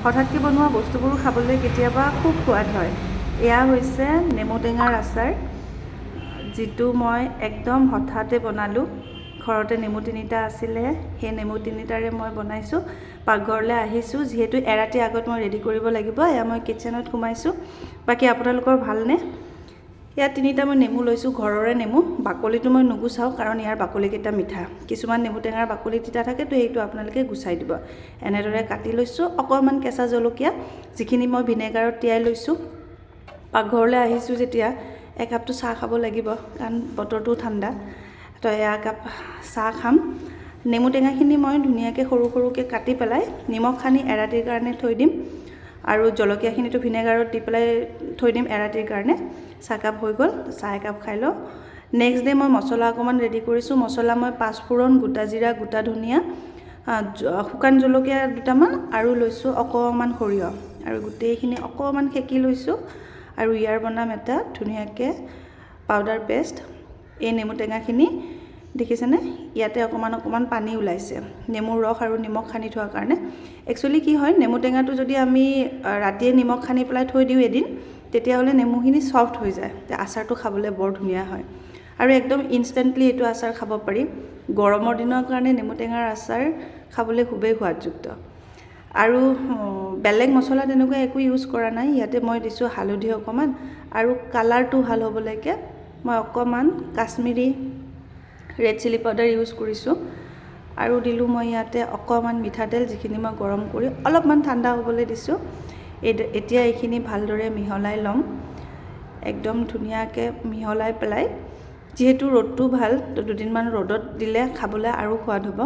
হঠাৎকৈ বনোৱা বস্তুবোৰ খাবলৈ কেতিয়াবা খুব সোৱাদ হয়। এয়া হৈছে নেমু টেঙাৰ আচাৰ, যিটো মই একদম হঠাতে বনালোঁ। ঘৰতে নেমু তিনিটা আছিলে, সেই নেমু তিনিটাৰে মই বনাইছোঁ। পাকঘৰলৈ আহিছোঁ, যিহেতু এৰাতি আগত মই ৰেডি কৰিব লাগিব। এয়া মই কিটচেনত সোমাইছোঁ। বাকী আপোনালোকৰ ভালনে? ইয়াত তিনিটা মই নেমু লৈছোঁ, ঘৰৰে নেমু। বাকলিটো মই নুগুচাওঁ, কাৰণ ইয়াৰ বাকলিকেইটা মিঠা। কিছুমান নেমু টেঙাৰ বাকলি তিতা থাকে, তো সেইটো আপোনালোকে গুচাই দিব। এনেদৰে কাটি লৈছোঁ। অকণমান কেঁচা জলকীয়া, যিখিনি মই ভিনেগাৰত তিয়াই লৈছোঁ। পাকঘৰলৈ আহিছোঁ যেতিয়া একাপটো চাহ খাব লাগিব, কাৰণ বতৰটো ঠাণ্ডা। তো একাপ চাহ খাম। নেমু টেঙাখিনি মই ধুনীয়াকৈ সৰু সৰুকৈ কাটি পেলাই নিমখ সানি এৰাতিৰ কাৰণে থৈ দিম, আৰু জলকীয়াখিনিতো ভিনেগাৰত দি পেলাই থৈ দিম এৰাতিৰ কাৰণে। চাহকাপ হৈ গ'ল, চাহ একাপ খাই লওঁ। নেক্সট ডে মই মছলা অকণমান ৰেডি কৰিছোঁ। মছলা মই পাঁচফোৰণ, গোটা জিৰা, গোটা ধনিয়া, শুকান জলকীয়া দুটামান, আৰু লৈছোঁ অকণমান সৰিয়হ, আৰু গোটেইখিনি অকণমান সেকি লৈছোঁ। আৰু ইয়াৰ বনাম এটা ধুনীয়াকৈ পাউডাৰ পেষ্ট। এই নেমু টেঙাখিনি দেখিছেনে, ইয়াতে অকণমান অকণমান পানী ওলাইছে, নেমুৰ ৰস আৰু নিমখ সানি থোৱাৰ কাৰণে। একচুৱেলি কি হয়, নেমু টেঙাটো যদি আমি ৰাতিয়ে নিমখ সানি পেলাই থৈ দিওঁ এদিন, তেতিয়াহ'লে নেমুখিনি ছফ্ট হৈ যায়, আচাৰটো খাবলৈ বৰ ধুনীয়া হয়। আৰু একদম ইনষ্টেণ্টলি এইটো আচাৰ খাব পাৰি। গৰমৰ দিনৰ কাৰণে নেমু টেঙাৰ আচাৰ খাবলৈ খুবেই সোৱাদযুক্ত। আৰু বেলেগ মছলা তেনেকুৱা একো ইউজ কৰা নাই। ইয়াতে মই দিছোঁ হালধি অকণমান, আৰু কালাৰটো ভাল হ'বলৈকে মই অকণমান Kashmiri red chilli powder use কৰিছোঁ। আৰু দিলোঁ মই ইয়াতে অকণমান মিঠাতেল, যিখিনি মই গৰম কৰি অলপমান ঠাণ্ডা হ'বলৈ দিছোঁ। এতিয়া এইখিনি ভালদৰে মিহলাই ল'ম, একদম ধুনীয়াকৈ মিহলাই পেলাই। যিহেতু ৰ'দটো ভাল, তো দুদিনমান ৰ'দত দিলে খাবলৈ আৰু সোৱাদ হ'ব।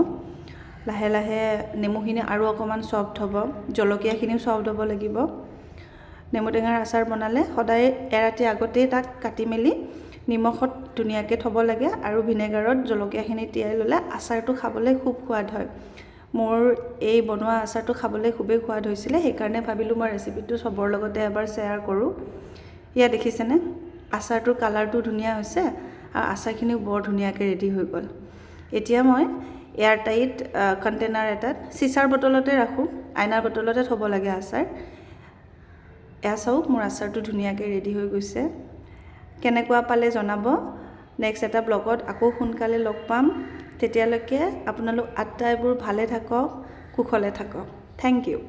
লাহে লাহে নেমুখিনি আৰু অকণমান ছফ্ট হ'ব, জলকীয়াখিনিও ছফ্ট হ'ব লাগিব। নেমু টেঙাৰ আচাৰ বনালে সদায় এৰাতি আগতেই তাক কাটি মেলি নিমখত ধুনীয়াকৈ থ'ব লাগে, আৰু ভিনেগাৰত জলকীয়াখিনি তিয়াই ল'লে আচাৰটো খাবলৈ খুব সোৱাদ হয়। মোৰ এই বনোৱা আচাৰটো খাবলৈ খুবেই সোৱাদ হৈছিলে, সেইকাৰণে ভাবিলোঁ মই ৰেচিপিটো চবৰ লগতে এবাৰ শ্বেয়াৰ কৰোঁ। এয়া দেখিছেনে, আচাৰটোৰ কালাৰটো ধুনীয়া হৈছে, আৰু আচাৰখিনিও বৰ ধুনীয়াকৈ ৰেডি হৈ গ'ল। এতিয়া মই এয়াৰটাইট কণ্টেইনাৰ এটাত, চিচাৰ বটলতে ৰাখোঁ, আইনাৰ বটলতে থ'ব লাগে আচাৰ। এয়া চাওক, মোৰ আচাৰটো ধুনীয়াকৈ ৰেডি হৈ গৈছে। কেনেকুৱা পালে জনাব। নেক্সট এটা ব্লগত আকৌ সোনকালে লগ পাম। তেতিয়ালৈকে আপোনালোক আটাইবোৰ ভালে থাকক, কুশলে থাকক। Thank U.